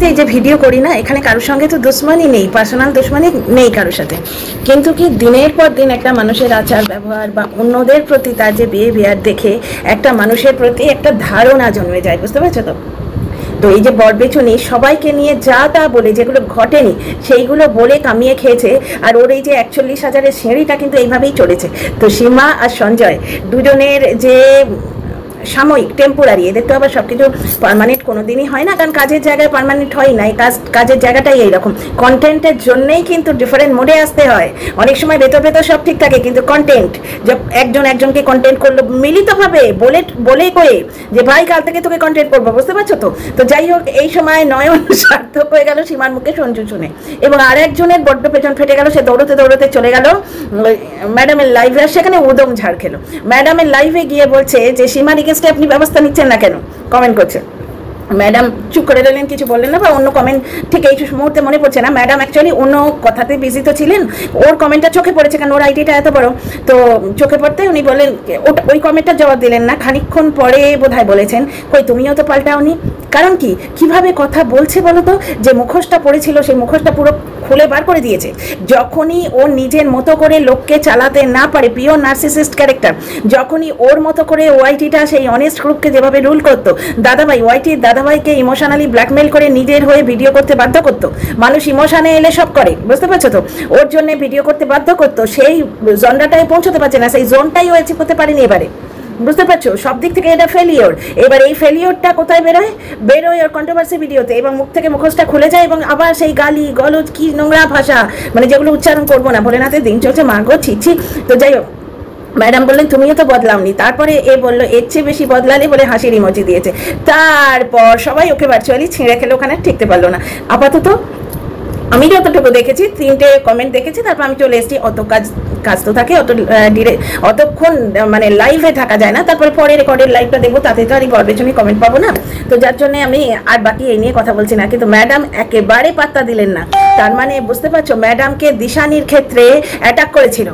এই যে ভিডিও করি না, এখানে কারোর সঙ্গে তো দুশ্মনী নেই, পার্সোনাল দুশ্মনী নেই কারোর সাথে, কিন্তু কি দিনের পর দিন একটা মানুষের আচার ব্যবহার বা অন্যদের প্রতি তার যে বিহেভিয়ার দেখে একটা মানুষের প্রতি একটা ধারণা জন্মে যায়, বুঝতে পারছো তো? তো এই যে বরবেচুনি সবাইকে নিয়ে যা তা বলে, যেগুলো ঘটেনি সেইগুলো বলে কামিয়ে খেয়েছে। আর ওর এই যে 41,000-এর সিঁড়িটা কিন্তু এইভাবেই চলেছে। তো সীমা আর সঞ্জয় দুজনের যে সাময়িক টেম্পোরারি, এদের তো আবার সব কিছু পারমানেন্ট কোনো দিনই হয় না, কারণ কাজের জায়গায় পারমানেন্ট হয় না, কাজের জায়গাটাই এইরকম। কন্টেন্টের জন্যেই কিন্তু ডিফারেন্ট মোডে আসতে হয়। অনেক সময় ভেতর ভেতর সব ঠিক থাকে, কিন্তু কন্টেন্ট একজন একজনকে কন্টেন্ট করলো মিলিতভাবে বলে কয়ে যে ভাই কাল থেকে তোকে কন্টেন্ট করবো, বুঝতে পারছো তো? তো যাই হোক, এই সময় নয়ন সার্থক হয়ে গেল সীমার মুখে সঞ্জু শুনে, এবং আর একজনের বড্ড পেছন ফেটে গেল, সে দৌড়তে দৌড়তে চলে গেল ম্যাডামের লাইভে, আর সেখানে উদম ঝাড় খেলো। ম্যাডামের লাইভে গিয়ে বলছে যে সীমার এগেন্স্টে আপনি ব্যবস্থা নিচ্ছেন না কেন, কমেন্ট করছে। ম্যাডাম চুপ করে রইলেন, কিছু বললেন না, বা অন্য কমেন্ট ঠিক এই মুহূর্তে মনে পড়ছে না। ম্যাডাম অ্যাকচুয়ালি অন্য কথাতে বিজি তো ছিলেন, ওর কমেন্টটা চোখে পড়েছে, কারণ ওর আইডিটা এত বড়, তো চোখে পড়তে উনি বললেন, ওই কমেন্টটা জবাব দিলেন না। খানিকক্ষণ পরে বোধহয় বলেছেন, কই তুমিও তো পাল্টাওনি। কারণ কি কিভাবে কথা বলছে বলো তো, যে মুখোশটা পড়েছিল সেই মুখোশটা পুরো খুলে বার করে দিয়েছে। যখনই ও নিজের মতো করে লোককে চালাতে না পারে, পিওর নার্সিসিস্ট ক্যারেক্টার, যখনই ওর মতো করে ওয়াইটিটা সেই অনেস্ট গ্রুপকে যেভাবে রুল করতো, দাদাভাই ওয়াইটির দাদাভাইকে ইমোশনালি ব্ল্যাকমেল করে নিজের হয়ে ভিডিও করতে বাধ্য করতো। মানুষ ইমোশনে এলে সব করে, বুঝতে পারছো তো? ওর জন্য ভিডিও করতে বাধ্য করতো, সেই জনটায় পৌঁছতে পারছে না, সেই জোনটাই ও অ্যাচিভ করতে পারেনি এবারে, বুঝতে পারছো? সব দিক থেকে এটা ফেলিওর। এবার এই ফেলিওরটা কোথায় বেরোয় ওর কন্ট্রোভার্সি ভিডিওতে, এবং মুখ থেকে মুখোশটা খুলে যায়, এবং আবার সেই গালি গলজ কি নোংরা ভাষা, মানে যেগুলো উচ্চারণ করবো না, ভোলেনাথের দিন চলছে, মাগো ছিচ্ছি। তো যাই হোক, ম্যাডাম বললেন তুমিও তো বদলাওনি। তারপরে এ বললো এর চেয়ে বেশি বদলালে, বলে হাসির ইমোজি দিয়েছে। তারপর সবাই ওকে ভার্চুয়ালি ছিঁড়ে খেলে, ওখানে টিকতে পারলো না। আপাতত আমি যতটুকু দেখেছি, 3টে কমেন্ট দেখেছি, তারপর আমি চলে এসেছি। অত কাজ তো থাকে, অতক্ষণ মানে লাইভে থাকা যায় না, তারপরে পরে রেকর্ডের লাইভটা দেখবো, তাতে তো আর এই বরবেচুনি কমেন্ট পাবো না। তো যার জন্য আমি আর বাকি এই নিয়ে কথা বলছি না। কিন্তু ম্যাডাম একেবারে পাত্তা দিলেন না। তার মানে বুঝতে পারছো, ম্যাডামকে দিশানির ক্ষেত্রে অ্যাটাক করেছিল,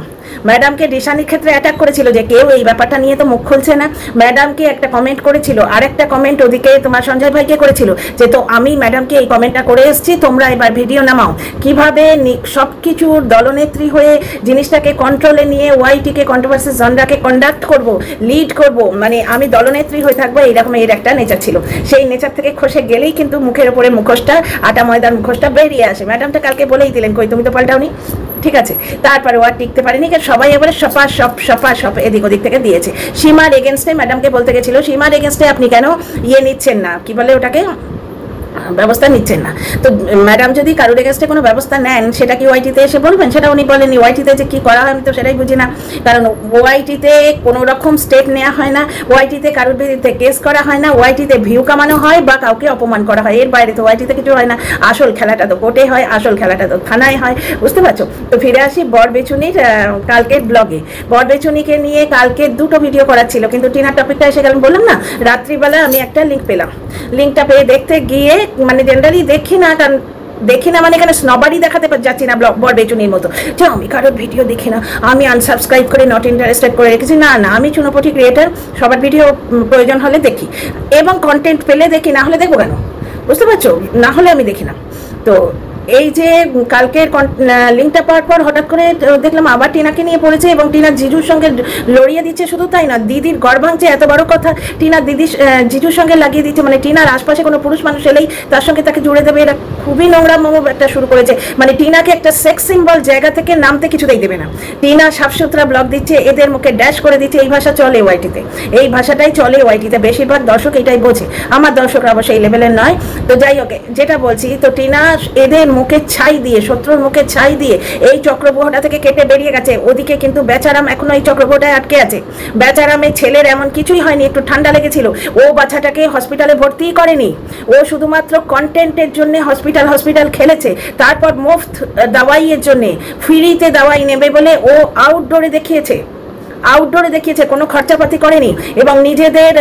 ম্যাডামকে দিশানির ক্ষেত্রে অ্যাটাক করেছিল, যে কেউ এই ব্যাপারটা নিয়ে তো মুখ খুলছে না। ম্যাডামকে একটা কমেন্ট করেছিল, আর একটা কমেন্ট ওদিকে তোমার সঞ্জয় ভাইকে করেছিল, যে তো আমি ম্যাডামকে এই কমেন্টটা করে এসেছি, তোমরা এবার ভিডিও নামাও। কিভাবে সব কিছুর দলনেত্রী হয়ে জিনিসটাকে কন্ট্রোলে নিয়ে ওয়াইটিকে কন্ট্রোভার্সি জনরাকে কন্ডাক্ট করব, লিড করব, মানে আমি দলনেত্রী হয়ে থাকবো, এইরকম এর একটা নেচার ছিল। সেই নেচার থেকে খসে গেলেই কিন্তু মুখের ওপরে মুখোশটা, আটা ময়দার মুখোশটা বেরিয়ে আসে। ম্যাডামটা কালকে বলেই দিলেন, কই তুমি তো পাল্টাওনি, ঠিক আছে। তারপরে ও আর টিকতে পারেনি, সবাই এবারে সপা এদিক ওদিক থেকে দিয়েছে। সীমার এগেনস্টে ম্যাডামকে বলতে গেছিল, সীমার এগেনস্টে আপনি কেন নিচ্ছেন না, কি বলে ওটাকে, ব্যবস্থা নিচ্ছেন না। তো ম্যাডাম যদি কারোর এগেনস্টে কোনো ব্যবস্থা নেন, সেটা কি ওয়াইটিতে এসে বলবেন? সেটা উনি বলেনি। ওয়াইটিতে যে কী করা হয় আমি তো সেটাই বুঝি না, কারণ ওয়াইটিতে কোনো রকম স্টেপ নেওয়া হয় না, ওয়াইটিতে কারোর বিরুদ্ধে কেস করা হয় না, ওয়াইটিতে ভিউ কামানো হয় বা কাউকে অপমান করা হয়, এর বাইরে তো ওয়াইটিতে কিছু হয় না। আসল খেলাটা তো কোর্টে হয়, আসল খেলাটা তো থানায় হয়, বুঝতে পারছো? তো ফিরে আসি বরবেচুনির কালকের ব্লগে। বরবেচুনিকে নিয়ে কালকে 2টো ভিডিও করার ছিল, কিন্তু টিনার টপিকটা এসে গেলাম, বললাম না রাত্রিবেলা আমি একটা লিঙ্ক পেলাম, লিঙ্কটা পেয়ে দেখতে গিয়ে, মানে জেনারেলি দেখি না, কারণ দেখি না মানে এখানে স্নবারই দেখাতে যাচ্ছি না বরবেচুনির মতো, যে আমি কারোর ভিডিও দেখি না, আমি আনসাবস্ক্রাইব করে নট ইন্টারেস্টেড করে রেখেছি, না না, আমি চুনোপটি ক্রিয়েটার, সবার ভিডিও প্রয়োজন হলে দেখি, এবং কন্টেন্ট পেলে দেখি, না হলে দেখবো কেন, বুঝতে পারছো? না হলে আমি দেখি না। তো এই যে কালকের লিঙ্কটা পাওয়ার পর হঠাৎ করে দেখলাম আবার টিনাকে নিয়ে পড়েছে, এবং টিনা জিজুর সঙ্গে লড়িয়ে দিচ্ছে। শুধু তাই না, দিদির গড় ভাঙছে, এত বড় কথা, টিনা দিদি জিজুর সঙ্গে লাগিয়ে দিচ্ছে, মানে টিনার আশপাশে কোনো পুরুষ মানুষ এলেই তার সঙ্গে তাকে জুড়ে দেবে, এটা খুবই নোংরা মোমো একটা শুরু করেছে। মানে টিনাকে একটা সেক্স সিম্বল জায়গা থেকে নামতে কিছুতেই দেবে না। টিনা সাফসুতরা ব্লগ দিচ্ছে, এদের মুখে ড্যাশ করে দিচ্ছে, এই ভাষা চলে ওয়াইটিতে, এই ভাষাটাই চলে ওয়াইটিতে, বেশিরভাগ দর্শক এটাই বোঝে, আমার দর্শকরা অবশ্য এই লেভেলের নয়। তো যাই হোক, যেটা বলছি, তো টিনা এদের মুখে ছাই দিয়ে, শত্রুর মুখে ছাই দিয়ে এই চক্রব্যূহটা থেকে কেটে বেরিয়ে গেছে। ওদিকে কিন্তু বেচারাম এখনো এই চক্রব্যূহটায় আটকে আছে। বেচারামের ছেলের এমন কিছুই হয়নি, একটু ঠান্ডা লেগেছিল, ও বাচ্চাটাকে হসপিটালে ভর্তিই করেনি, ও শুধুমাত্র কন্টেন্টের জন্য হসপিটাল খেলেছে। তারপর মুফত দাওয়াইয়ের জন্যে, ফ্রিতে দাওয়াই নেবে বলে ও আউটডোরে দেখিয়েছে, আউটডোরে দেখিয়েছে, কোনো খরচাপাতি করেনি, এবং নিজেদের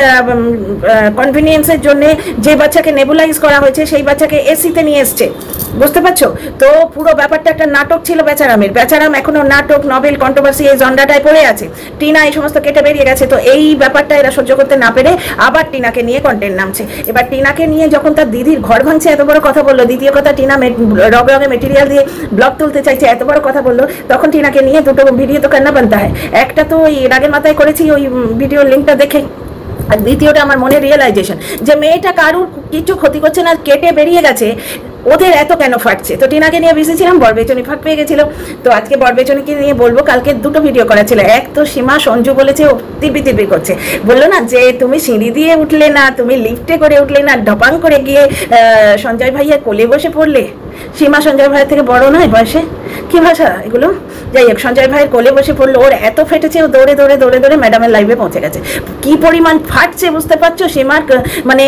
কনভিনিয়েন্সের জন্য যে বাচ্চাকে নেবুলাইজ করা হয়েছে সেই বাচ্চাকে এসিতে নিয়ে এসছে, বুঝতে পারছো? তো পুরো ব্যাপারটা একটা নাটক ছিল বেচারামের। বেচারাম এখনো নাটক, নভেল, কন্ট্রোভার্সি এই জন্ডাটায় পড়ে আছে। টিনা এই সমস্ত কেটে বেরিয়ে গেছে, তো এই ব্যাপারটা এরা সহ্য করতে না পেরে আবার টিনাকে নিয়ে কন্টেন্ট নামছে। এবার টিনাকে নিয়ে যখন তার দিদির ঘর ভাঙছে এত বড় কথা বললো, দ্বিতীয় কথা টিনা রগে রগে মেটেরিয়াল দিয়ে ব্লগ তুলতে চাইছে এত বড় কথা বললো, তখন টিনাকে নিয়ে দুটো ভিডিও তো কান্না বানতে হয়। একটা তো ওই রাগের মাথায় করেছি ওই ভিডিওর লিঙ্কটা দেখে, আর দ্বিতীয়টা আমার মনে রিয়েলাইজেশন যে মেয়েটা কারুর কিছু ক্ষতি করছে না, কেটে বেরিয়ে গেছে, ওদের এত কেন ফাটছে। তো টিনাকে নিয়ে বেঁচেছিলাম, বরবেচনি ফাঁক পেয়ে গেছিল। তো আজকে বরবেচনিকে নিয়ে বলবো, কালকে দুটো ভিডিও করা ছিল। এক তো সীমা সঞ্জু বলেছে, ও তিপি তিপি করছে, বললো না যে তুমি সিঁড়ি দিয়ে উঠলে না, তুমি লিফটে করে উঠলে না, ঢপাং করে গিয়ে সঞ্জয় ভাইয়া কোলে বসে পড়লে। সীমা সঞ্জয় ভাইয়ের থেকে বড় নয় বয়সে, কি ভাষা এগুলো? যাই হোক, সঞ্জয় ভাইয়ের কোলে বসে পড়লো, ওর এত ফেটেছে, ও দৌড়ে দৌড়ে দৌড়ে দৌড়ে ম্যাডামের লাইভে পৌঁছে গেছে। কি পরিমাণ ফাটছে বুঝতে পারছো? সীমার মানে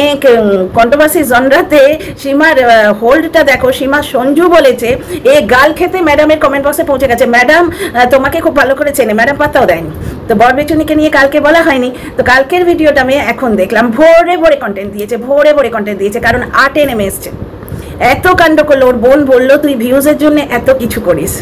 কন্ট্রোভার্সি জনরাতে সীমার হোল্ডটা দেখো। সীমা সঞ্জু বলেছে এ গাল খেতে ম্যাডামের কমেন্ট বক্সে পৌঁছে গেছে, ম্যাডাম তোমাকে খুব ভালো করে চেনে, ম্যাডাম পাত্তাও দেয়নি। তো বরবেচনিকে নিয়ে কালকে বলা হয়নি, তো কালকের ভিডিওটা আমি এখন দেখলাম, ভোরে ভোরে কন্টেন্ট দিয়েছে, ভোরে ভোরে কন্টেন্ট দিয়েছে, কারণ আটে নেমে এসছে। এত কাণ্ড করলো, ওর বোন বললো তুই ভিউজের জন্য এত কিছু করিস,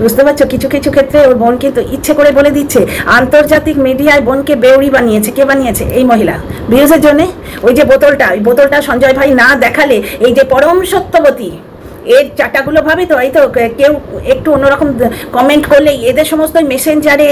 বুঝতে পারছো? কিছু কিছু ক্ষেত্রে ওর বোন কিন্তু ইচ্ছে করে বলে দিচ্ছে। আন্তর্জাতিক মিডিয়ায় বোনকে বেউরি বানিয়েছে, কে বানিয়েছে? এই মহিলা, ভিউজের জন্যে। ওই যে বোতলটা, ওই বোতলটা সঞ্জয় ভাই না দেখালে, এই যে পরম সত্যবতী এর চাটাগুলো ভাবে তো, এই তো কেউ একটু অন্যরকম কমেন্ট করলেই এদের সমস্ত মেসেঞ্জারে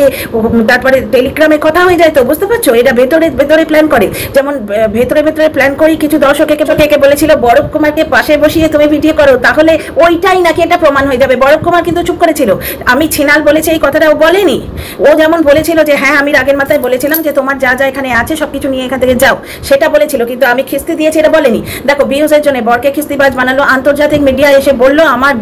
তারপরে টেলিগ্রামে কথা হয়ে যায়। তো বুঝতে পারছো, এরা ভেতরে ভেতরে প্ল্যান করে। যেমন ভেতরে ভেতরে প্ল্যান করি, কিছু দর্শক একে বলেছিল বরফ কুমারকে পাশে বসিয়ে তুমি ভিডিও করো, তাহলে ওইটাই নাকি এটা প্রমাণ হয়ে যাবে। বরফ কুমার কিন্তু চুপ করেছিল। আমি ছিনাল বলেছি এই কথাটা, ও বলেনি। ও যেমন বলেছিল যে হ্যাঁ আমি রাগের মাথায় বলেছিলাম যে তোমার যা যা এখানে আছে সব কিছু নিয়ে এখান থেকে যাও, সেটা বলেছিল, কিন্তু আমি খিস্তি দিয়েছি এটা বলেনি। দেখো, ভিউজের জন্য বরকে খিস্তিবাজ বানালো, আন্তর্জাতিক মিডিয়া এসে বললো আমার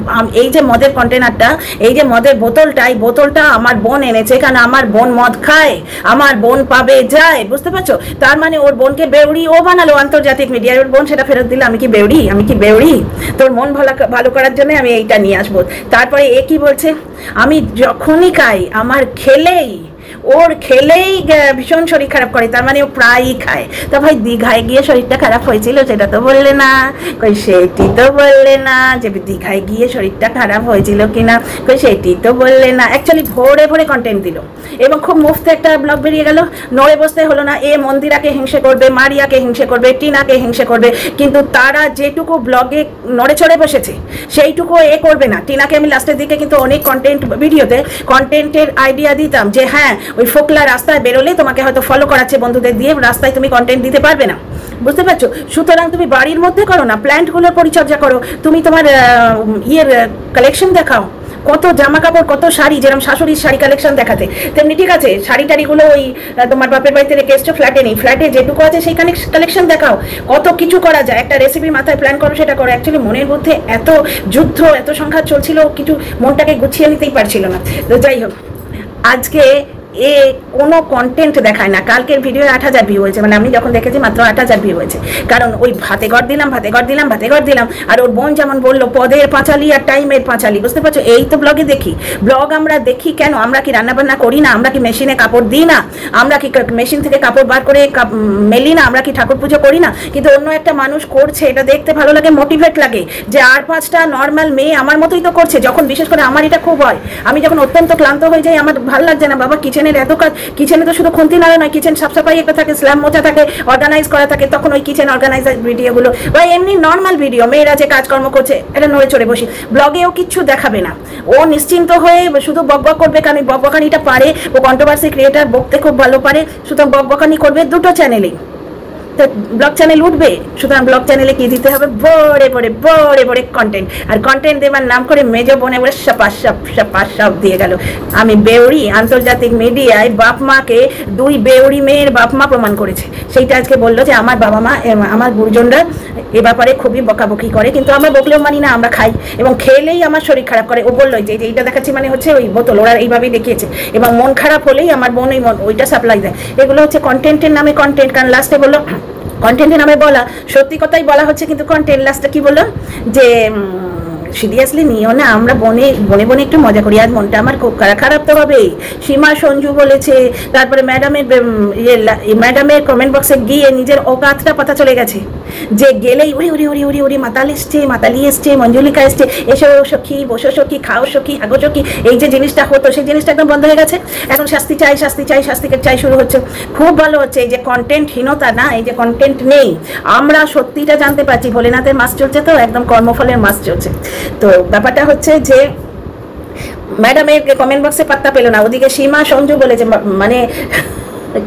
এই যে মদের কন্টেনারটা, এই যে মদের বোতলটা, এই বোতলটা আমার বোন এনেছে, কারণ আমার বোন মদ খায়, আমার বোন পাবে যায়, বুঝতে পারছো? তার মানে ওর বোনকে বেউড়ি ও বানালো আন্তর্জাতিক মিডিয়ায়, ওর বোন সেটা ফেরত দিল। আমি কি বেউড়ি? আমি কি বেউড়ি? তোর মন ভালো করার জন্য আমি এইটা নিয়ে আসবো। তারপরে এ কি বলছে, আমি যখনই খাই আমার খেলেই, ওর খেলেই ভীষণ শরীর খারাপ করে, তার মানে ও প্রায়ই খায়। তো ভাই দীঘায় গিয়ে শরীরটা খারাপ হয়েছিল সেটা তো বললে না, কই সেটি তো বললে না, যে দীঘায় গিয়ে শরীরটা খারাপ হয়েছিল কিনা, কই সেটি তো বললে না। অ্যাকচুয়ালি ভোরে ভোরে কন্টেন্ট দিল এবং খুব মুফতে একটা ব্লগ বেরিয়ে গেল। নড়ে বসতে হলো না। এ মন্দিরাকে হিংসে করবে, মারিয়াকে হিংসে করবে, টিনাকে হিংসে করবে, কিন্তু তারা যেটুকু ব্লগে নড়ে চড়ে বসেছে সেইটুকু এ করবে না। টিনাকে আমি লাস্টের দিকে কিন্তু অনেক কন্টেন্ট ভিডিওতে কন্টেন্টের আইডিয়া দিতাম যে হ্যাঁ ওই ফোকলা রাস্তায় বেরোলে তোমাকে হয়তো ফলো করাচ্ছে বন্ধুদের দিয়ে, রাস্তায় তুমি কন্টেন্ট দিতে পারবে না, বুঝতে পারছো? সুতরাং তুমি বাড়ির মধ্যে করো না, প্ল্যান্টগুলোর পরিচর্যা করো, তুমি তোমার ইয়ের কালেকশন দেখাও, কত জামা কাপড়, কত শাড়ি, যেরকম শাশুড়ির শাড়ি কালেকশন দেখাতে, তেমনি ঠিক আছে শাড়ি টাড়িগুলো ওই তোমার বাপের বাড়িতে রেখে এসছো, ফ্ল্যাটে নেই, ফ্ল্যাটে যেটুকু আছে সেই কালেকশন দেখাও। কত কিছু করা যায়, একটা রেসিপি মাথায় প্ল্যান করো, সেটা করো। অ্যাকচুয়ালি মনের মধ্যে এত যুদ্ধ, এত সংঘাত চলছিল, কিছু মনটাকে গুছিয়ে নিতেই পারছিল না। তো যাই হোক, আজকে এ কোনো কন্টেন্ট দেখায় না। কালকের ভিডিও 8,000 ভিউ হয়েছে, মানে আমি যখন দেখেছি মাত্র 8,000 ভিউ হয়েছে, কারণ ওই ভাতে গড় দিলাম, আর ওর বোন যেমন বললো পদের পাঁচালি আর টাইমের পাঁচালি, বুঝতে পারছো? এই তো ব্লগে দেখি, ব্লগ আমরা দেখি কেন? আমরা কি রান্নাবান্না করি না? আমরা কি মেশিনে কাপড় দিই না? আমরা কি মেশিন থেকে কাপড় বার করে মেলি না? আমরা কি ঠাকুর পুজো করি না? কিন্তু অন্য একটা মানুষ করছে, এটা দেখতে ভালো লাগে, মোটিভেট লাগে যে আর 5টা নর্মাল মেয়ে আমার মতোই তো করছে। যখন বিশেষ করে আমার এটা খুব হয়, আমি যখন অত্যন্ত ক্লান্ত হয়ে যাই, আমার ভালো লাগছে না বাবা, কিচেনের এত কাজ, কিচেনে তো শুধু খুন্তি নাড়া নয়, কিচেন সাফসাফাই একটা থাকে, স্ল্যাম মোচা থাকে, অর্গানাইজ করা থাকে, তখন ওই কিচেন অর্গানাইজার ভিডিওগুলো বা এমনি নর্মাল ভিডিও মেয়েরা যে কাজকর্ম করছে এটা নড়ে চড়ে বসি। ব্লগেও কিচ্ছু দেখাবে না, ও নিশ্চিন্ত হয়ে শুধু বকবক করবে, কারণ বকবকানিটা পারে, ও কন্ট্রোভার্সি ক্রিয়েটার, বকতে খুব ভালো পারে, সুতরাং বকবকানি করবে দুটো চ্যানেলেই। তো ব্লগ চ্যানেল উঠবে, সুতরাং ব্লগ চ্যানেলে কি দিতে হবে? বড়ে বড়ে কন্টেন্ট। আর কন্টেন্ট দেবার নাম করে মেজো বোনে বলে সপ দিয়ে গেল। আমি বেউরি, আন্তর্জাতিক মিডিয়ায় বাপ মাকে, 2 বেউরি মেয়ের বাপ মা প্রমাণ করেছে। সেইটা আজকে বললো যে আমার বাবা মা, আমার গুরুজনরা এ ব্যাপারে খুবই বকাবকি করে, কিন্তু আমরা বকলেও মানি না, আমরা খাই এবং খেলেই আমার শরীর খারাপ করে। ও বললো যে এইটা দেখাচ্ছি মানে হচ্ছে ওই বোতল, ওরা এইভাবেই দেখিয়েছে, এবং মন খারাপ হলেই আমার বোন ওইটা সাপ্লাই দেয়। এগুলো হচ্ছে কন্টেন্টের নামে কন্টেন্ট। কারণ লাস্টে বললো কন্টেন্টের নামে বলা, সত্যি কথাই বলা হচ্ছে, কিন্তু কন্টেন্ট লাস্টে কি বললো যে সিরিয়াসলি নিও না, আমরা বনে বনে বনে একটু মজা করি। আর মনটা আমার খুব খারাপ তো হবেই। সীমা সঞ্জু বলেছে, তারপরে ম্যাডামের কমেন্ট বক্সে গিয়ে নিজের অকাতটা পাতা চলে গেছে, যে গেলেই উড়ি উড়ি উড়ি উড়ি উড়ি মাতাল এসছে, মাতালি এসছে, মঞ্জুলিকা এসছে, এসো সখী, বসো সখী, খাও সখী, আগো সখী, এই যে জিনিসটা হতো সেই জিনিসটা একদম বন্ধ হয়ে গেছে। এখন শাস্তি চাই, শাস্তি চাই, শাস্তিকে চাই শুরু হচ্ছে। খুব ভালো হচ্ছে এই যে কন্টেন্টহীনতা না, এই যে কন্টেন্ট নেই, আমরা সত্যিটা জানতে পারছি। ভোলেনাথের মাস চলছে তো, একদম কর্মফলের মাস চলছে। তো ব্যাপারটা হচ্ছে যে ম্যাডামের কমেন্ট বক্সে পাত্তা পেল না, ওদিকে সীমা সঞ্জু বলেছে, মানে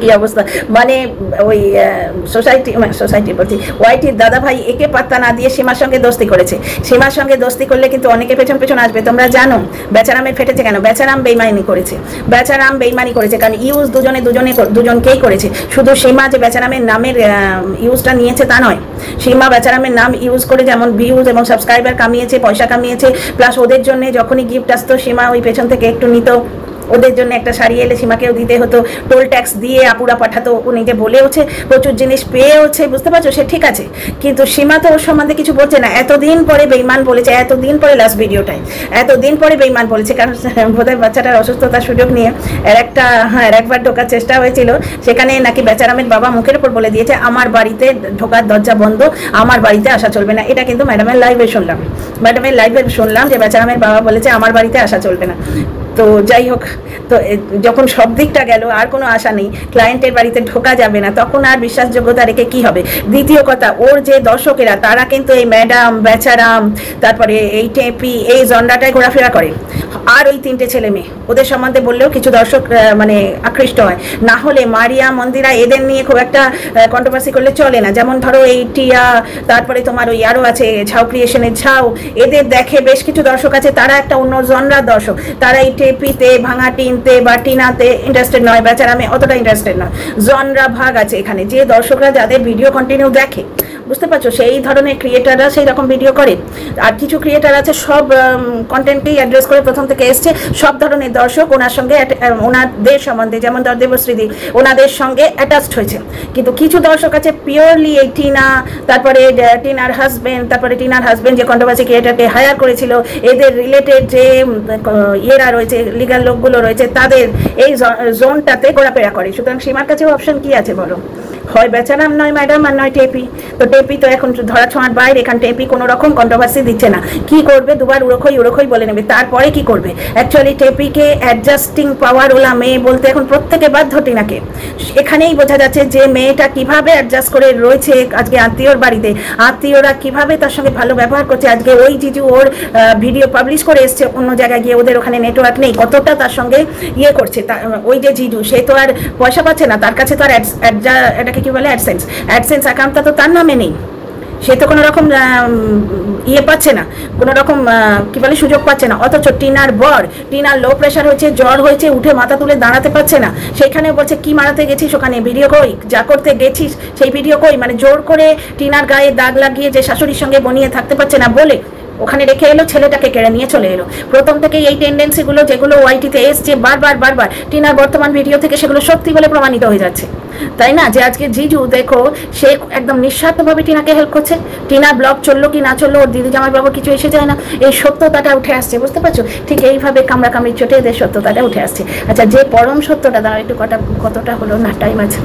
কি অবস্থা, মানে ওই সোসাইটি বলছি ওয়াইটির দাদা ভাই একে পাত্তা না দিয়ে সীমার সঙ্গে দোস্তি করেছে। সীমার সঙ্গে দোস্তি করলে কিন্তু অনেকে পেছন পেছন আসবে। তোমরা জানো বেচারামের ফেটেছে কেন? বেচারাম বেইমানি করেছে, বেচারাম বেইমানি করেছে, কারণ ইউজ দুজনকেই করেছে। শুধু সীমা যে বেচারামের নামের ইউজটা নিয়েছে তা নয়, সীমা বেচারামের নাম ইউজ করে যেমন ভিউজ এবং সাবস্ক্রাইবার কামিয়েছে, পয়সা কামিয়েছে, প্লাস ওদের জন্য যখনই গিফট আসতো সীমা ওই পেছন থেকে একটু নিত। ওদের জন্য একটা শাড়ি এলে সীমাকেও দিতে হতো, টোল ট্যাক্স দিয়ে আপুরা পাঠাতো, ও নিজে বলেওছে, প্রচুর জিনিস পেয়েওছে, বুঝতে পারছো? সে ঠিক আছে, কিন্তু সীমা তো ওর সম্বন্ধে কিছু বলছে না। এতদিন পরে বেইমান বলেছে, এতদিন পরে লাস্ট ভিডিওটায় এতদিন পরে বেইমান বলেছে, কারণ বোধহয় বাচ্চাটার অসুস্থতার সুযোগ নিয়ে একবার ঢোকার চেষ্টা হয়েছিল, সেখানে নাকি বেচারামের বাবা মুখের উপর বলে দিয়েছে আমার বাড়িতে ঢোকার দরজা বন্ধ, আমার বাড়িতে আসা চলবে না। এটা কিন্তু ম্যাডামের লাইভে শুনলাম যে বেচারামের বাবা বলেছে আমার বাড়িতে আসা চলবে না। তো যাই হোক, তো যখন সব দিকটা গেল, আর কোনো আশা নেই, ক্লায়েন্টের বাড়িতে ঢোকা যাবে না, তখন আর বিশ্বাসযোগ্যতা রেখে কি হবে? দ্বিতীয় কথা, ওর যে দর্শকেরা তারা কিন্তু এই ম্যাডাম, বেচারাম, তারপরে এই টেপি, এই জন্ডাটায় ঘোরাফেরা করে। আর ওই তিনটে ছেলে মেয়ে, ওদের সম্বন্ধে বললেও কিছু দর্শক মানে আকৃষ্ট হয়, না হলে মারিয়া, মন্দিরা এদের নিয়ে খুব একটা কন্ট্রোভার্সি করলে চলে না। যেমন ধরো এই টিয়া, তারপরে তোমার ওই আরও আছে ঝাউ ক্রিয়েশনের ঝাউ, এদের দেখে বেশ কিছু দর্শক আছে, তারা একটা অন্য জনরার দর্শক, তারা এই টেপিতে, ভাঙা টিনতে বা টিনাতে ইন্টারেস্টেড নয়, বেচারামে অতটা ইন্টারেস্টেড নয়। জনরা ভাগ আছে এখানে, যে দর্শকরা যাদের ভিডিও কন্টিনিউ দেখে, বুঝতে পারছো, সেই ধরনের ক্রিয়েটাররা সেই রকম ভিডিও করে। আর কিছু ক্রিয়েটার আছে সব কন্টেন্টকেই অ্যাড্রেস করে প্রথম থেকে এসছে, সব ধরনের দর্শক ওনার সঙ্গে ওনাদের সম্বন্ধে, যেমন দেবশ্রীদি ওনাদের সঙ্গে অ্যাটাচড হয়েছে। কিন্তু কিছু দর্শক আছে পিওরলি এই টিনা, তারপরে টিনার হাজবেন্ড যে কন্ট্রোভার্সি ক্রিয়েটারকে হায়ার করেছিল, এদের রিলেটেড যে ইয়েরা রয়েছে, লিগাল লোকগুলো রয়েছে, তাদের এই জোনটাতে ঘোরাফেরা করে। সুতরাং সীমার কাছেও অপশন কি আছে বলো? হয় বেচারাম, নয় ম্যাডাম, আর নয় টেপি। তো টেপি তো এখন ধরা ছোঁয়ার বাইরে, এখান টেপি কোনো রকম কন্ট্রোভার্সি দিচ্ছে না। কি করবে? দুবার উড়োখই বলে নেবে, তারপরে কি করবে? অ্যাকচুয়ালি টেপিকে অ্যাডজাস্টিং পাওয়ার ওলা মেয়ে বলতে এখন প্রত্যেকে বাধ্য টিনাকে। এখানেই বোঝা যাচ্ছে যে মেয়েটা কিভাবে অ্যাডজাস্ট করে রয়েছে আজকে আত্মীয়র বাড়িতে, আত্মীয়রা কিভাবে তার সঙ্গে ভালো ব্যবহার করছে। আজকে ওই জিজু ওর ভিডিও পাবলিশ করে এসছে অন্য জায়গায় গিয়ে, ওদের ওখানে নেটওয়ার্ক নেই, কতটা তার সঙ্গে ইয়ে করছে। ওই যে জিজু, সে তো আর পয়সা পাচ্ছে না, তার কাছে তো আর এটাকে কি বলে, অ্যাডসেন্স অ্যাকাউন্টটা তো তার নামে নেই, সে তো কোনো রকম ইয়ে পাচ্ছে না, কোনো রকম কি বলে সুযোগ পাচ্ছে না। অথচ টিনার লো প্রেশার হয়েছে, জ্বর হয়েছে, উঠে মাথা তুলে দাঁড়াতে পারছে না, সেখানে বলছে কি মারাতে গেছিস ওখানে, ভিডিও কই, যা করতে গেছিস সেই ভিডিও কই। মানে জোর করে টিনার গায়ে দাগ লাগিয়ে যে শাশুড়ির সঙ্গে বনিয়ে থাকতে পারছে না বলে ওখানে রেখে এলো, ছেলেটাকে কেড়ে নিয়ে চলে এলো। প্রথম থেকে এই টেন্ডেন্সিগুলো যেগুলো ওয়াইটিতে এসছে বারবার টিনার বর্তমান ভিডিও থেকে সেগুলো সত্যি বলে প্রমাণিত হয়ে যাচ্ছে, তাই না? যে আজকে জিজু দেখো, সে একদম নিঃস্বার্থভাবে টিনাকে হেল্প করছে। টিনা ব্লগ চললো কি না চললো, ওর দিদি জামাই বাবুর কিছু এসে যায় না, এই সত্যতাটা উঠে আসছে, বুঝতে পারছো? ঠিক এইভাবে কামড়াকামড়ি চটে এদের সত্যতাটা উঠে আসছে। আচ্ছা, যে পরম সত্যটা, দাঁড়াও একটু কতটা হলো না, টাইম আছে।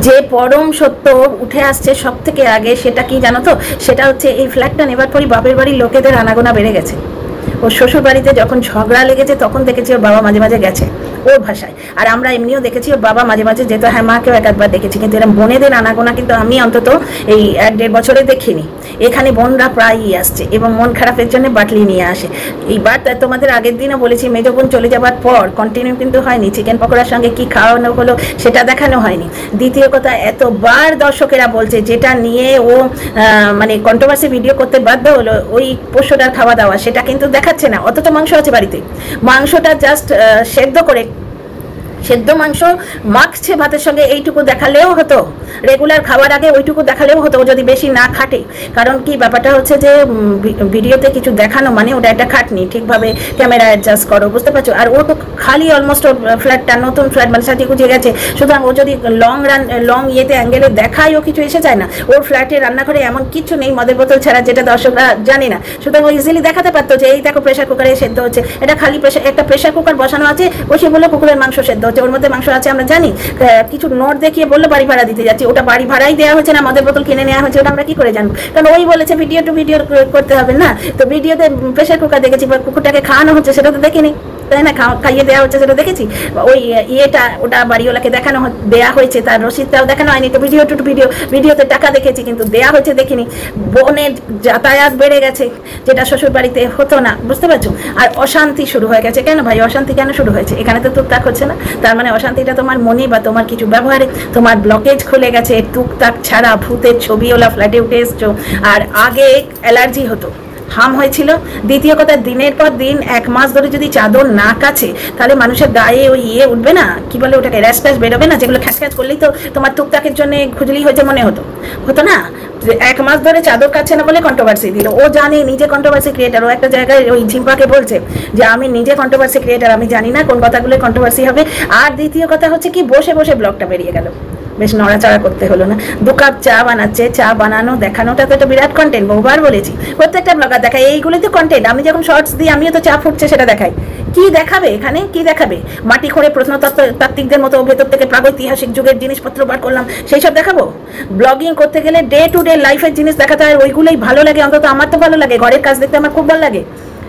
যে পরম সত্য উঠে আসছে সব থেকে আগে, সেটা কি জানো তো? সেটা হচ্ছে এই ফ্ল্যাটটা নেবার পরই বাপের বাড়ির লোকেদের আনাগোনা বেড়ে গেছে। ওর শ্বশুর বাড়িতে যখন ঝগড়া লেগেছে তখন দেখেছি ওর বাবা মাঝে মাঝে গেছে ওর ভাষায়, আর আমরা এমনিও দেখেছি ওর বাবা মাঝে মাঝে যেত, হ্যাঁ মাকেও একবার দেখেছি, কিন্তু এরকম বোনেদের আনাগোনা কিন্তু আমি অন্তত এই 1.5 বছরে দেখিনি। এখানে বোনরা প্রায়ই আসছে এবং মন খারাপের জন্য বাটলি নিয়ে আসে। এইবার তোমাদের আগের দিনও বলেছি, মেজো বোন চলে যাবার পর কন্টিনিউ কিন্তু হয়নি, চিকেন পকোড়ার সঙ্গে কি খাওয়ানো হলো সেটা দেখানো হয়নি। দ্বিতীয় কথা, এতবার দর্শকেরা বলছে যেটা নিয়ে ও মানে কন্ট্রোভার্সি ভিডিও করতে বাধ্য হলো, ওই পোষ্যটার খাওয়া দাওয়া, সেটা কিন্তু দেখাচ্ছে না। অথচ মাংস আছে বাড়িতে, মাংসটা জাস্ট সেদ্ধ করে সেদ্ধ মাংস মাখছে ভাতের সঙ্গে, এইটুকু দেখালেও হতো, রেগুলার খাবার আগে ওইটুকু দেখালেও হতো যদি বেশি না খাটে। কারণ কি ব্যাপারটা হচ্ছে যে ভিডিওতে কিছু দেখানো মানে ওটা একটা খাটনি, ঠিকভাবে ক্যামেরা অ্যাডজাস্ট করো, বুঝতে পারছো। আর ও তো খালি অলমোস্ট ওর ফ্ল্যাটটা নতুন ফ্ল্যাট মানে সাজিয়ে গুছিয়ে গেছে, সুতরাং ও যদি লং ইয়েতে অ্যাঙ্গেলে দেখায় ও কিছু এসে যায় না। ওর ফ্ল্যাটে রান্নাঘরে এমন কিছু নেই মদের বোতল ছাড়া, যেটা দর্শকরা জানে না, সুতরাং ও ইজিলি দেখাতে পারতো যে এই দেখো প্রেশার কুকারে সেদ্ধ হচ্ছে, এটা খালি একটা প্রেশার কুকার বসানো আছে, বসে বলে কুকুরের মাংস সেদ্ধ হচ্ছে, ওর মধ্যে মাংস আছে আমরা জানি। কিছু নোট দেখিয়ে বললো বাড়ি ভাড়া দিতে যাচ্ছি, ওটা বাড়ি ভাড়াই দেওয়া হয়েছে না মদের বোতল কিনে নেওয়া হয়েছে, ওটা আমরা কি করে জানবো? কারণ ওই বলেছে ভিডিও টু ভিডিও করতে হবে না, তো ভিডিওতে প্রেশার কুকার দেখেছি বা কুকুরটাকে খাওয়ানো হচ্ছে সেটা তো দেখিনি, তাই না? খাইয়ে দেওয়া হচ্ছে সেটা দেখেছি। ওই ইয়েটা ওটা বাড়িওয়ালাকে দেখানো দেওয়া হয়েছে, তার রসিদটাও দেখানো হয়নি, তো ভিডিও টু ভিডিওতে টাকা দেখেছি কিন্তু দেওয়া হয়েছে দেখিনি। বোনের যাতায়াত বেড়ে গেছে, যেটা শ্বশুর বাড়িতে হতো না, বুঝতে পারছো। আর অশান্তি শুরু হয়ে গেছে। কেন ভাই অশান্তি কেন শুরু হয়েছে? এখানে তো টুকটাক হচ্ছে না, তার মানে অশান্তিটা তোমার মনে বা তোমার কিছু ব্যবহারে তোমার ব্লকেজ খুলে গেছে। টুকটাক ছাড়া ভূতের ছবিওয়ালা ফ্ল্যাটে উঠে এসছো। আর আগে অ্যালার্জি হতো, হাম হয়েছিল। দ্বিতীয় কথা, দিনের পর দিন 1 মাস ধরে যদি চাদর না কাছে তাহলে মানুষের গায়ে ওই উঠবে না, কি বলে ওটাকে, র্যাশ ট্যাশ বেরোবে না, যেগুলো খ্যাচ করলেই তো তোমার টুকটাকের জন্য খুজলি হয়েছে মনে হতো না। 1 মাস ধরে চাদর কাচ্ছে না বলে কন্ট্রোভার্সি দিল। ও জানে নিজে কন্ট্রোভার্সি ক্রিয়েটার। ও একটা জায়গায় ওই ঝিম্পাকে বলছে যে আমি নিজে কন্ট্রোভার্সি ক্রিয়েটার, আমি জানি না কোন কথাগুলো কন্ট্রোভার্সি হবে। আর দ্বিতীয় কথা হচ্ছে কি, বসে বসে ব্লগটা বেরিয়ে গেল, বেশ নড়াচড়া করতে হলো না। 2 কাপ চা বানাচ্ছে, চা বানানো দেখানোটা তো একটা বিরাট কন্টেন্ট, বহুবার বলেছি, প্রত্যেকটা ব্লগার দেখায় এইগুলোই তো কন্টেন্ট। আমি যখন শর্টস দিই আমিও তো চা ফুটছে সেটা দেখাই। কি দেখাবে এখানে, কি দেখাবে? মাটি খোঁড়ে প্রত্নতাত্ত্বিকদের মতো ভেতর থেকে প্রাগৈতিহাসিক যুগের জিনিসপত্র বার করলাম, সেই সব দেখাবো? ব্লগিং করতে গেলে ডে টু ডে লাইফের জিনিস দেখাতে হয়, ওইগুলোই ভালো লাগে। অন্তত আমার তো ভালো লাগে, ঘরের কাজ দেখতে আমার খুব ভালো লাগে।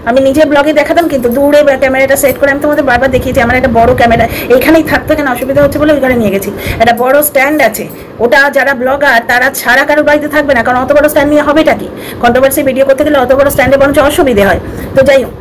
আমি নিজে ব্লগে দেখাতাম, কিন্তু দূরে ক্যামেরাটা সেট করে আমি তোমাদের বারবার দেখিয়েছি আমার একটা বড় ক্যামেরা এইখানেই থাকতো, কেন অসুবিধা হচ্ছে বলে ওই ঘরে নিয়ে গেছি। একটা বড় স্ট্যান্ড আছে, ওটা যারা ব্লগার তারা ছাড়া কারোর বাড়িতে থাকবে না, কারণ অত বড় স্ট্যান্ড নিয়ে হবেটা কি? কন্ট্রোভার্সি ভিডিও করতে গেলে অত বড় স্ট্যান্ডে বরঞ্চ অসুবিধে হয়। তো যাই হোক,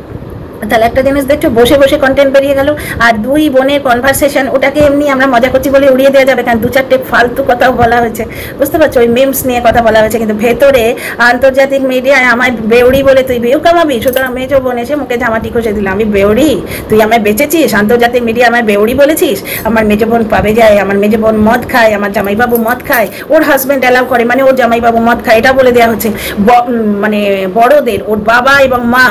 তাহলে একটা জিনিস দেখছো, বসে বসে কন্টেন্ট বেরিয়ে গেল। আর 2 বোনের কনভারসেশন, ওটাকে এমনি আমরা মজা করছি বলে উড়িয়ে দেওয়া যাবে, কারণ 2-4টে ফালতু কথাও বলা হয়েছে, বুঝতে পারছো, ওই মিমস নিয়ে কথা বলা হয়েছে, কিন্তু ভেতরে আন্তর্জাতিক মিডিয়ায় আমায় বেউড়ি বলে তুই ভিউ কামাবি, সুতরাং মেজো বোন এসে মুখে ঝামাটি কষে দিল, আমি বেউড়ি, তুই আমায় বেঁচেছিস, আন্তর্জাতিক মিডিয়া আমায় বেউড়ি বলেছিস। আমার মেজো বোন পাবে যায়, আমার মেজো বোন মদ খায়, আমার জামাইবাবু মদ খায়, ওর হাজব্যান্ড অ্যালাউ করে, মানে ওর জামাইবাবু মদ খায়, এটা বলে দেওয়া হচ্ছে। মানে বড়দের, ওর বাবা এবং মা,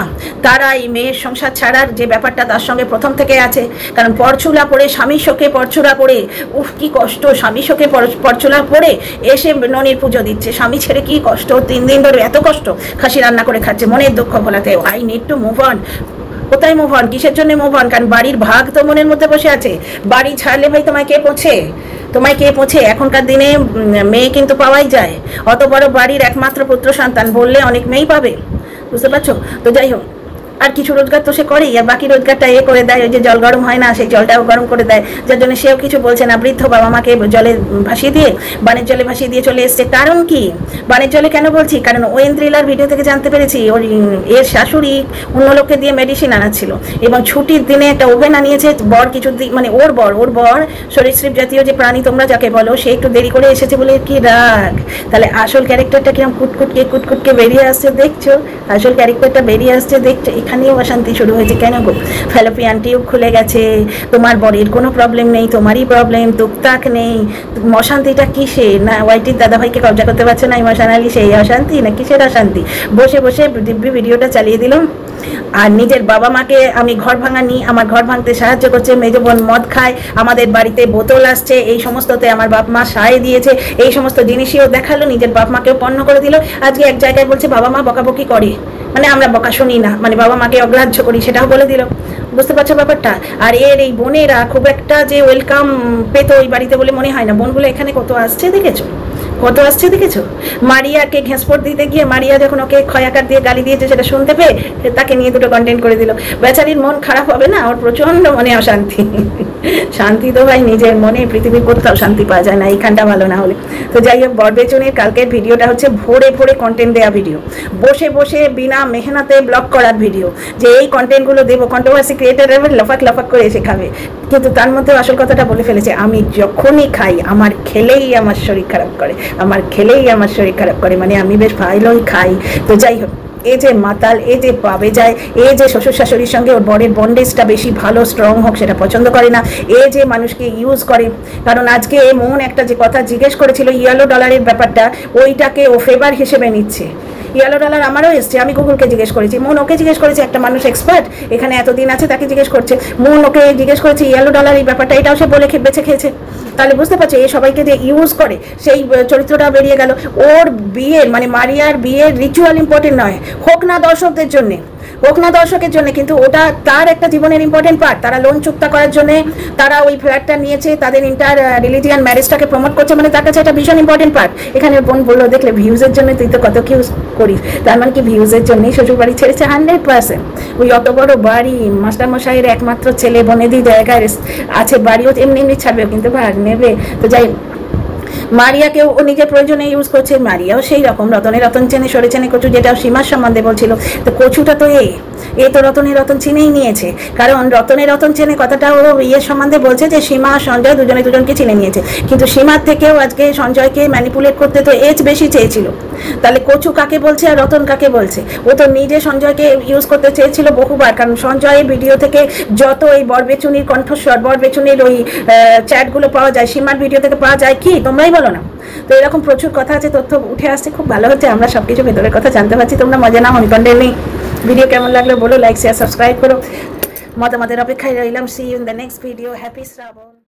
তারা এই মেয়ের সংসার ছাড়ার যে ব্যাপারটা তার সঙ্গে প্রথম থেকে আছে। কারণ পরচুলা পড়ে, স্বামী শোকে পরচুলা পড়ে, উফ কি কষ্ট, স্বামী শোকে পরচুলা পড়ে এসে ননির পুজো দিচ্ছে, স্বামী ছেড়ে কি কষ্ট, 3 দিন ধরে এত কষ্ট, খাসি রান্না করে খাচ্ছে, মনের দুঃখ ভোলাতে। I need to move on. কোথায় মুভ অন? কিসের জন্য মুভ অন? কারণ বাড়ির ভাগ তো মনের মধ্যে বসে আছে। বাড়ি ছাড়লে ভাই তোমায় কে পোছে? এখনকার দিনে মেয়ে কিন্তু পাওয়াই যায়। অত বড় বাড়ির একমাত্র পুত্র সন্তান বললে অনেক মেয়েই পাবে, বুঝতে পারছো। তো যাই হোক, আর কিছু রোজগার তো সে করেই, আর বাকি রোজগারটা করে দেয়, ওই যে জল গরম হয় না সেই জলটাও গরম করে দেয়, যার জন্য সেও কিছু বলছে না। বৃদ্ধ বাবা মাকে জলে ভাসিয়ে দিয়ে, বানের জলে ভাসিয়ে দিয়ে চলে এসছে। কারণ কি বানের জলে কেন বলছি? কারণ ওয়েন্দ্রিলার ভিডিও থেকে জানতে পেরেছি ওর এর শাশুড়ি অন্য লোককে দিয়ে মেডিসিন আনাচ্ছিল, এবং ছুটির দিনে একটা ওভেন আনিয়েছে। বর কিছু মানে ওর বর সরীসৃপ জাতীয় যে প্রাণী তোমরা যাকে বলো, সে একটু দেরি করে এসেছে বলে কি রাগ। তাহলে আসল ক্যারেক্টারটা কিরকম কুটকুটকে বেরিয়ে আসছে দেখছো, আসল ক্যারেক্টারটা বেরিয়ে আসছে দেখছো। এখানেও অশান্তি শুরু হয়েছে। কেন গো? ফ্যালোপিয়ান টিউব খুলে গেছে, তোমার বরের কোনো প্রবলেম নেই, তোমারই প্রবলেম, টুকটাক নেই। অশান্তিটা কিসে? না ওয়াইটির দাদাভাইকে কবজা করতে পারছে না ইমোশনালি, সেই অশান্তি না কিসের অশান্তি? বসে বসে দিব্যি ভিডিওটা চালিয়ে দিলাম। আর নিজের বাবা মাকে আমি ঘর ভাঙানি, আমার ঘর ভাঙতে সাহায্য করছে, মেজো বোন মদ খায়, আমাদের বাড়িতে বোতল আসছে, এই সমস্ততে আমার বাপ মা সায় দিয়েছে, এই সমস্ত জিনিসও দেখালো, নিজের বাপ মাকেও পণ্য করে দিল। আজকে এক জায়গায় বলছে বাবা মা বকাবকি করে, মানে আমরা বকা শুনি না, মানে বাবা মাকে অগ্রাহ্য করি, সেটাও বলে দিল, বুঝতে পারছো ব্যাপারটা। আর এর এই বোনেরা খুব একটা যে ওয়েলকাম পেতো ওই বাড়িতে বলে মনে হয় না। বোনগুলো এখানে কত আসছে দেখেছো? মারিয়াকে ঘেঁসপট দিতে গিয়ে মারিয়া যখন ওকে ক্ষয়াকার দিয়ে গালি দিয়েছে সেটা শুনতে পেয়ে তাকে নিয়ে 2টো কন্টেন্ট করে দিল। বেচারির মন খারাপ হবে না? ওর প্রচন্ড মনে অশান্তি। শান্তি তো ভাই নিজের মনে, পৃথিবীর কোথাও শান্তি পাওয়া যায় না, এইখানটা ভালো না হলে। তো যাই হোক, বরবেচনের কালকের ভিডিওটা হচ্ছে ভোরে কন্টেন্ট দেওয়া ভিডিও, বসে বসে বিনা মেহনতে ব্লগ করার ভিডিও, যে এই কন্টেন্টগুলো দেবো, কন্ট্রোভার্সি ক্রিয়েটার লাফাক করে এসে খাবে। কিন্তু তার মধ্যে আসল কথাটা বলে ফেলেছে, আমি যখনই খাই আমার খেলেই আমার শরীর খারাপ করে, মানে আমি বেশ ভালোই খাই। তো যাই হোক, এ যে মাতাল, এ যে পাবে যায়, এ যে শ্বশুর শাশুড়ির সঙ্গে ওর বরের বন্ডেজটা বেশি ভালো স্ট্রং হোক সেটা পছন্দ করে না, এ যে মানুষকে ইউজ করে। কারণ আজকে মন একটা যে কথা জিজ্ঞেস করেছিল ইয়েলো ডলারের ব্যাপারটা, ওইটাকে ও ফেভার হিসেবে নিচ্ছে। ইয়েলো ডলার আমারও এসছে, আমি গুগলকে জিজ্ঞেস করেছি, মন ওকে জিজ্ঞেস করেছে, একটা মানুষ এক্সপার্ট এখানে এতদিন আছে তাকে জিজ্ঞেস করছে, মন ওকে জিজ্ঞেস করেছে ইয়েলো ডলার এই ব্যাপারটা, এটাও সে বলে বেছে খেয়েছে। তাহলে বুঝতে পারছো এ সবাইকে যে ইউজ করে সেই চরিত্রটা বেরিয়ে গেল। ওর বিয়ের মানে মারিয়ার বিয়ের রিচুয়াল ইম্পর্টেন্ট নয়, হোক না দর্শকদের জন্যে, হোক না দর্শকের জন্য, কিন্তু ওটা তার একটা জীবনের ইম্পর্টেন্ট পার্ট। তারা লোন চুক্তা করার জন্য তারা ওই ফ্ল্যাটটা নিয়েছে, তাদের ইন্টার রিলিজিয়ান ম্যারেজটাকে প্রমোট করছে, মানে তার কাছে একটা ভীষণ ইম্পর্টেন্ট পার্ট। এখানে বোন বললো দেখলে ভিউজের জন্য তুই তো কত কিউজ করিস, তার মানে কি ভিউজের জন্যই শ্বশুর বাড়ি ছেড়েছে 100%। ওই অত বড় বাড়ি, মাস্টারমশাইয়ের একমাত্র ছেলে, বনেদি জায়গায় আছে বাড়িও এমনি এমনি ছাড়বে, কিন্তু ভাগ নেবে তো যাই। মারিয়াকেও ও নিজের প্রয়োজনে ইউজ করছে, মারিয়াও সেই রকম রতনে রতন চেনে সরে চেনে কচু, যেটা সীমার সম্বন্ধে বলছিল। তো কচুটা তো এ তো রতনে রতন চিনেই নিয়েছে, কারণ রতনে রতন চেনে কথাটা ও ইয়ের সম্বন্ধে বলছে যে সীমা সঞ্জয় দুজনে দুজনকে চিনে নিয়েছে, কিন্তু সীমার থেকেও আজকে সঞ্জয়কে ম্যানিপুলেট করতে তো এজ বেশি চেয়েছিল। তাহলে কচু কাকে বলছে আর রতন কাকে বলছে? ও তো নিজে সঞ্জয়কে ইউজ করতে চেয়েছিল বহুবার, কারণ সঞ্জয়ের ভিডিও থেকে যত এই বরবেচুনির কণ্ঠস্বর, বরবেচুনির ওই চ্যাটগুলো পাওয়া যায়, সীমার ভিডিও থেকে পাওয়া যায়, কি তোমরাই বলো না? তো এরকম প্রচুর কথা আছে, তথ্য উঠে আসছে, খুব ভালো হচ্ছে, আমরা সব কিছু ভেতরের কথা জানতে পারছি। তোমরা মজা নাও, হনিকন্ডের নেই। ভিডিও কেমন লাগলো বলো, লাইক শেয়ার সাবস্ক্রাইব করো, মতামতের অপেক্ষায় রইলাম। See you in the next video. Happy Shrabon.